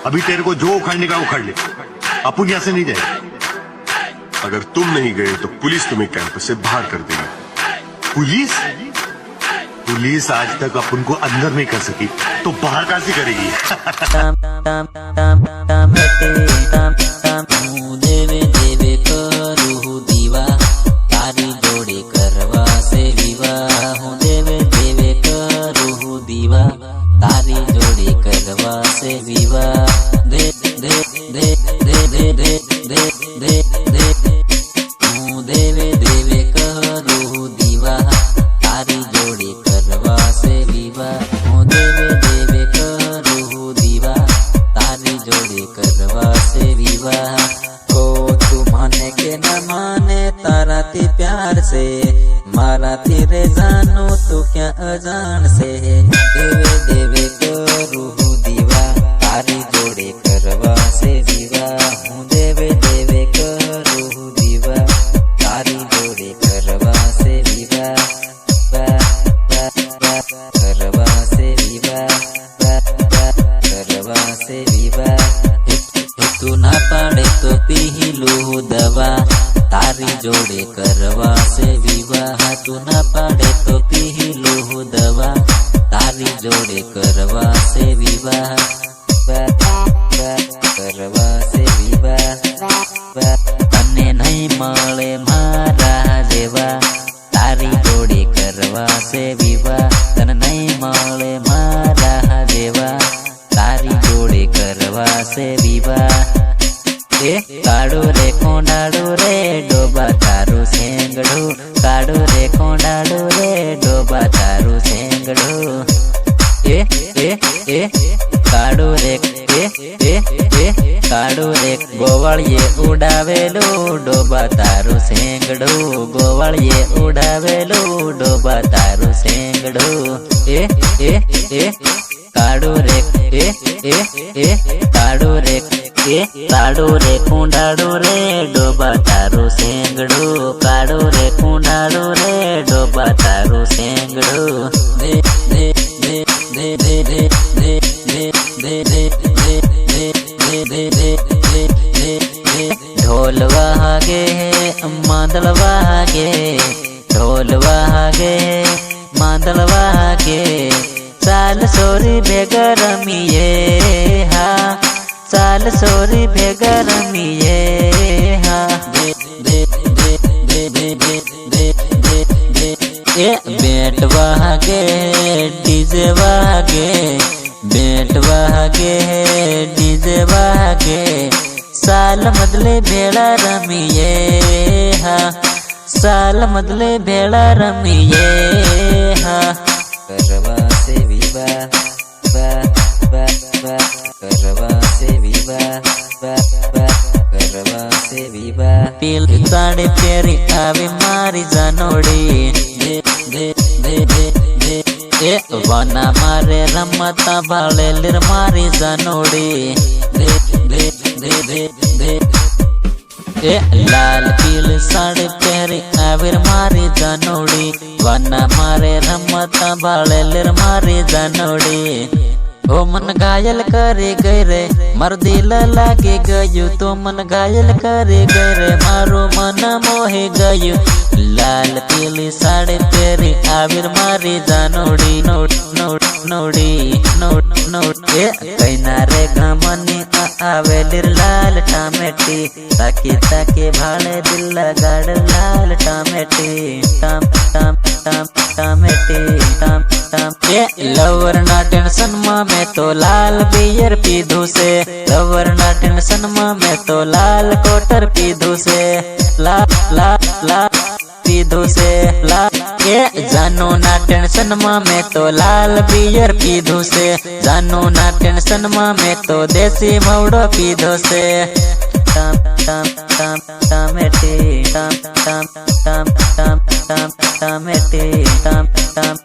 अभी तेरे को जो उखाड़ने का उखाड़ ले, अपन यहाँ से नहीं जाए। अगर तुम नहीं गए तो पुलिस तुम्हें कैंप से बाहर कर देगी। पुलिस? पुलिस आज तक अपन को अंदर नहीं कर सकी, तो बाहर कैसे करेगी? देवे देवे करू दीवा तारी जोड़े करवा से विवाह। देवे देवे करू दीवा तारी जोड़े करवा से विवाह। दे दे दे दे दे दे दे दे दे देवे देवे करू दीवा तारी जोड़े करवा से विवाह। देवे देवे करू दीवा तारी जोड़े करवा से विवाह। को तू माने के न माने तारा ते प्यार से, मारा तेरे जानो तो क्या अजान से। देवे देवे करू दीवा तारी जोड़े करवा से विवाह। देवे देवे करू दीवा तारी जोड़े करवा से विवाह। करवा से विवाह, करवा से विवाह। तू ना पड़े तो पी लो दवा तारी जोड़े करवा से विवाह। तू ना पड़े तो पी लो दवा तारी जोड़े करवा से विवाह। करवा से विवाह। तने नहीं मळे मारा जेवा तारी जोड़े करवा से विवाह। तने नहीं मळे मारा जेवा तारी जोड़े करवा से विवाह। ए काड़ू रे कोंडाड़ू रे डोबा तारू सेंगड़ू। काड़ू रे कोंडाड़ू रे डोबा तारू सेंगड़ू। ए ए ए काड़ू रे काड़ू रे गोवळिये उडावेलो डोबा तारू सेंगड़ू। गोवळिये उडावेलो डोबा तारू सेंगड़ू। ए ए ए काड़ू रे काड़ू रे काड़ू रे कुंडाड़ू रे डोबा तारू सेंगड़ू। काड़ू रे कुंडाड़ू रे डोबा तारू सेंगड़ू। दे दे दे दे दे दे दे दे दे दे दे दे दे दे दे। ढोल वागे मादल वागे, ढोल वागे मादल वागे। साल सोरी बेगरमिये हा, साल सोरी बेगरमिये हा। दे दे दे दे दे दे दे दे दे। बेट वागे डीजे वागे, बेट वागे डीजे वागे। साल मदले भेड़ा रमिये हा, साल मदले भेड़ा रमिये हा। करवा से विवाह करवा से विवाह करवा से विवाह। पील ताड़े प्यारी आवे मारी जानोड़ी। दे दे दे दे दे ए वना मारे रमता बाले लिर मारी जानोड़ी। दे दे दे दे दे ए लाल पील साड़े प्यारी आविर मारी जानोड़ी। वना मारे रमता बाले लिर मारी जानोड़ी। ओ मन घायल करे गए रे मर दिल लागे गयु। तो मन घायल करे गए रे मारो मन मोहे गयु। लाल पीली साड़े पेरी आविर मारी जानोड़ी। नोट नोट नोड़ी नोट नोट ए कैना रे घमनी आवे लिर लाल टामेटी। ताके ताके भाड़े दिल लगाड़ लाल टामेटी। टाम टाम टाम टामेटी टाम टाम। ए लवर ना टेंशन में तो लाल बियर पीधू से। लवर ना टेंशन में तो लाल कोटर पीधू से। ला ला ला पीधू से ला। ए जानू ना टेंशन में तो लाल बियर पीधू से। जानू ना टेंशन में तो देसी मौड़ो पीधो से। टाम टाम टाम टामेटी टाम टाम टाम टाम टाम टामेटी टाम टाम।